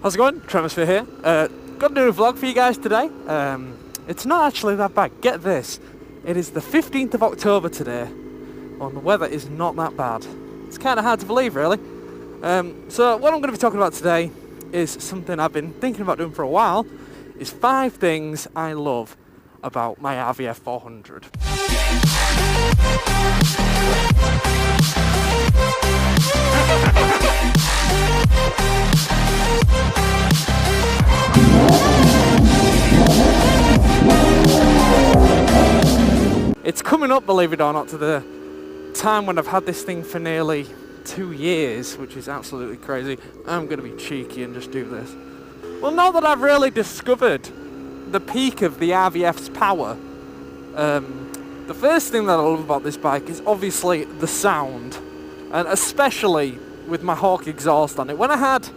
How's it going? Tremisphere here. Got a new vlog for you guys today. It's not actually that bad. Get this. It is the 15th of October today, and the weather is not that bad. It's kind of hard to believe, really. So what I'm going to be talking about today is something I've been thinking about doing for a while, is 5 things I love about my RVF 400. It's coming up, believe it or not, to the time when I've had this thing for nearly 2 years, which is absolutely crazy. I'm going to be cheeky and just do this. Well, now that I've really discovered the peak of the RVF's power, the first thing that I love about this bike is obviously the sound, and especially with my Hawk exhaust on it. When I had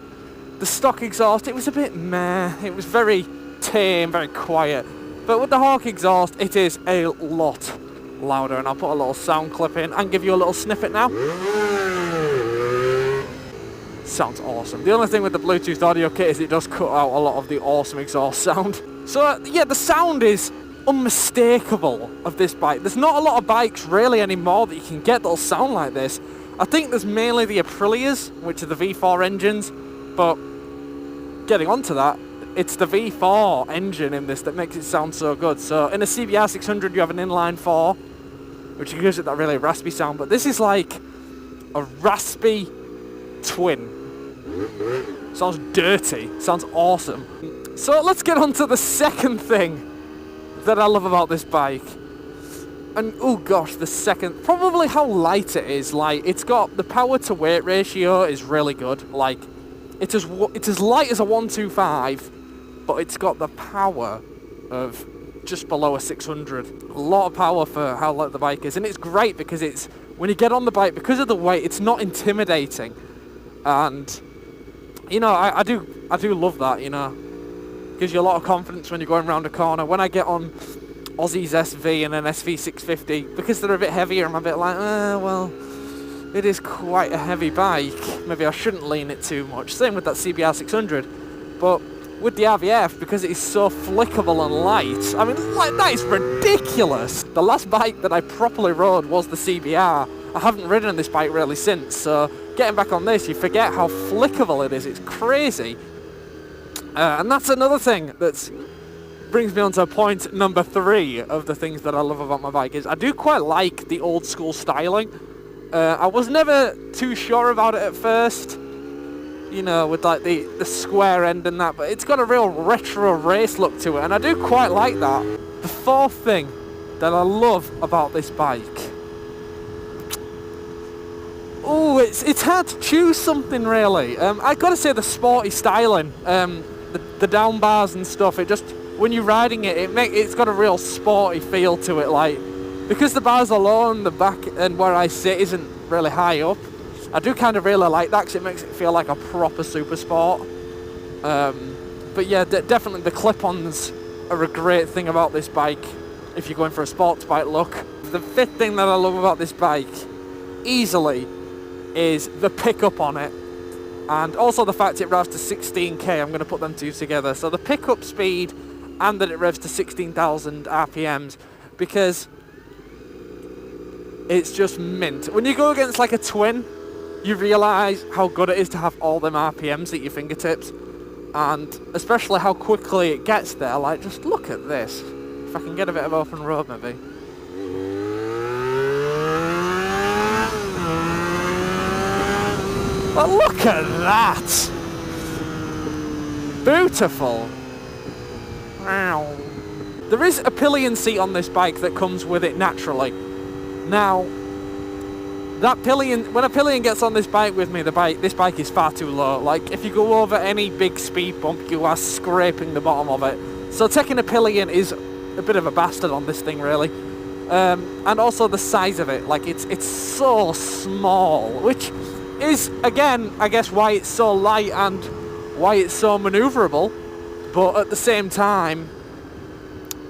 the stock exhaust, it was a bit meh. It was very tame, very quiet. But with the Hawk exhaust, it is a lot louder, and I'll put a little sound clip in and give you a little snippet now. Sounds awesome. The only thing with the Bluetooth audio kit is it does cut out a lot of the awesome exhaust sound. So yeah, the sound is unmistakable of this bike. There's not a lot of bikes really anymore that you can get that'll sound like this. I think there's mainly the Aprilias, which are the V4 engines, but getting onto that, it's the V4 engine in this that makes it sound so good. So in a CBR 600 you have an inline 4, which gives it that really raspy sound, but this is like a raspy twin. Sounds dirty, sounds awesome. So let's get on to the second thing that I love about this bike. And oh gosh, the second, probably how light it is. Like, it's got the power to weight ratio is really good. Like, it's as light as a 125, but it's got the power of just below a 600. A lot of power for how light the bike is, and it's great because it's, when you get on the bike, because of the weight, it's not intimidating. And you know, I do love that. You know, gives you a lot of confidence when you're going around a corner. When I get on Aussie's SV and an SV650, because they're a bit heavier, I'm a bit like, well, it is quite a heavy bike. Maybe I shouldn't lean it too much. Same with that CBR 600. But with the RVF, because it is so flickable and light, I mean, like, that is ridiculous. The last bike that I properly rode was the CBR. I haven't ridden this bike really since, so getting back on this, you forget how flickable it is. It's crazy. And that's another thing that brings me on to point number 3 of the things that I love about my bike, is I do quite like the old school styling. I was never too sure about it at first, you know, with like the square end and that, but it's got a real retro race look to it, and I do quite like that. The 4th thing that I love about this bike, oh, it's hard to choose something really. I gotta say the sporty styling, the down bars and stuff. It just, when you're riding it, it's got a real sporty feel to it. Like, because the bars are low and the back and where I sit isn't really high up, I do kind of really like that because it makes it feel like a proper super sport. But yeah, definitely the clip-ons are a great thing about this bike if you're going for a sports bike look. The 5th thing that I love about this bike, easily, is the pickup on it, and also the fact it revs to 16k. I'm going to put them two together. So the pickup speed and that it revs to 16,000 RPMs, because it's just mint. When you go against like a twin, you realise how good it is to have all them RPMs at your fingertips, and especially how quickly it gets there. Like, just look at this. If I can get a bit of open road maybe. But look at that! Beautiful! Wow. There is a pillion seat on this bike that comes with it naturally. Now, that pillion, when a pillion gets on this bike with me, this bike is far too low. Like, if you go over any big speed bump, you are scraping the bottom of it. So taking a pillion is a bit of a bastard on this thing, really. And also the size of it, like, it's so small, which is, again, I guess why it's so light and why it's so maneuverable. But at the same time,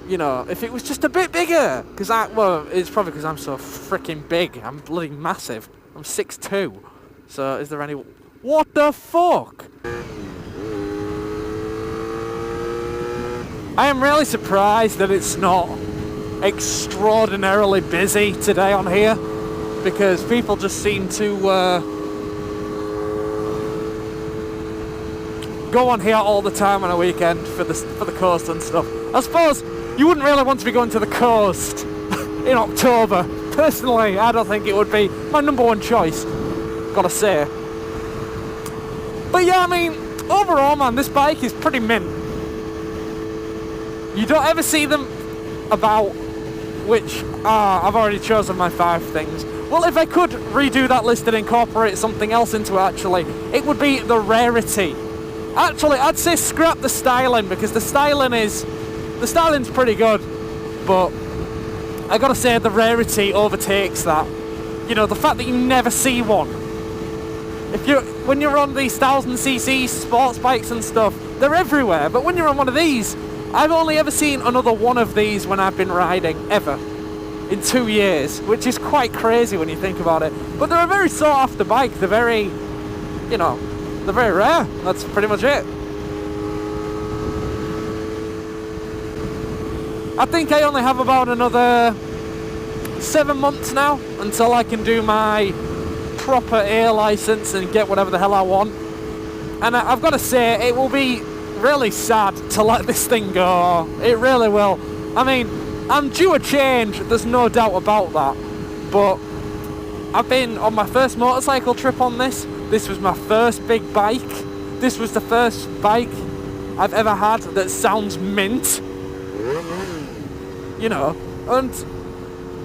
you know, if it was just a bit bigger, because well, it's probably because I'm so freaking big. I'm bloody massive. I'm 6'2". So is there any... What the fuck? I am really surprised that it's not extraordinarily busy today on here, because people just seem to go on here all the time on a weekend for the coast and stuff. I suppose you wouldn't really want to be going to the coast in October. Personally, I don't think it would be my number one choice, gotta say. But yeah, I mean, overall, man, this bike is pretty mint. You don't ever see them about, which I've already chosen my 5 things. Well, if I could redo that list and incorporate something else into it, actually, it would be the rarity. Actually, I'd say scrap the styling, because the styling's pretty good, but I gotta say the rarity overtakes that. You know, the fact that you never see one. When you're on these 1000cc sports bikes and stuff, they're everywhere, but when you're on one of these, I've only ever seen another one of these when I've been riding, ever, in 2 years, which is quite crazy when you think about it. But they're a very sought after bike, they're very, you know, they're very rare, that's pretty much it. I think I only have about another 7 months now until I can do my proper A license and get whatever the hell I want. And I've got to say, it will be really sad to let this thing go. It really will. I mean, I'm due a change, there's no doubt about that. But I've been on my first motorcycle trip on this. This was my first big bike. This was the first bike I've ever had that sounds mint. You know, and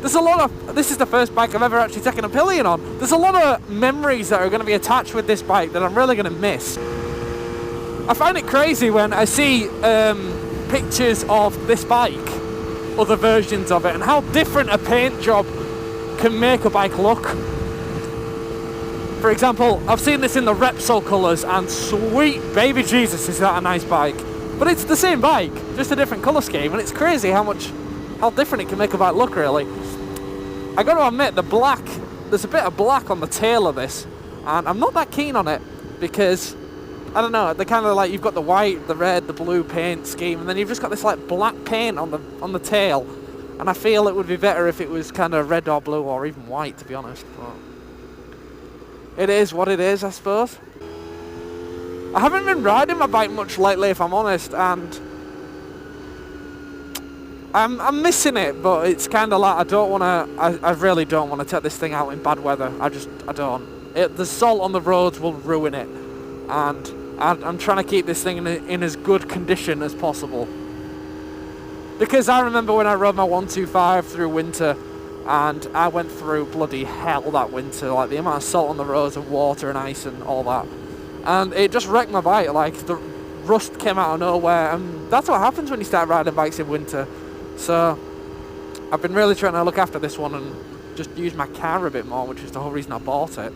there's a lot of, this is the first bike I've ever actually taken a pillion on. There's a lot of memories that are going to be attached with this bike that I'm really going to miss. I find it crazy when I see pictures of this bike, other versions of it, and how different a paint job can make a bike look. For example, I've seen this in the Repsol colours, and sweet baby Jesus, is that a nice bike. But it's the same bike, just a different colour scheme, and it's crazy how different it can make a bike look, really. I got to admit, the black, there's a bit of black on the tail of this, and I'm not that keen on it, because, I don't know, they're kind of like, you've got the white, the red, the blue paint scheme, and then you've just got this like black paint on the tail, and I feel it would be better if it was kind of red or blue or even white, to be honest. But it is what it is, I suppose. I haven't been riding my bike much lately, if I'm honest, and I'm missing it, but it's kind of like I really don't want to take this thing out in bad weather. I don't. The salt on the roads will ruin it, and I'm trying to keep this thing in as good condition as possible. Because I remember when I rode my 125 through winter, and I went through bloody hell that winter, like the amount of salt on the roads and water and ice and all that. And it just wrecked my bike, like the rust came out of nowhere, and that's what happens when you start riding bikes in winter. So I've been really trying to look after this one and just use my car a bit more, which is the whole reason I bought it.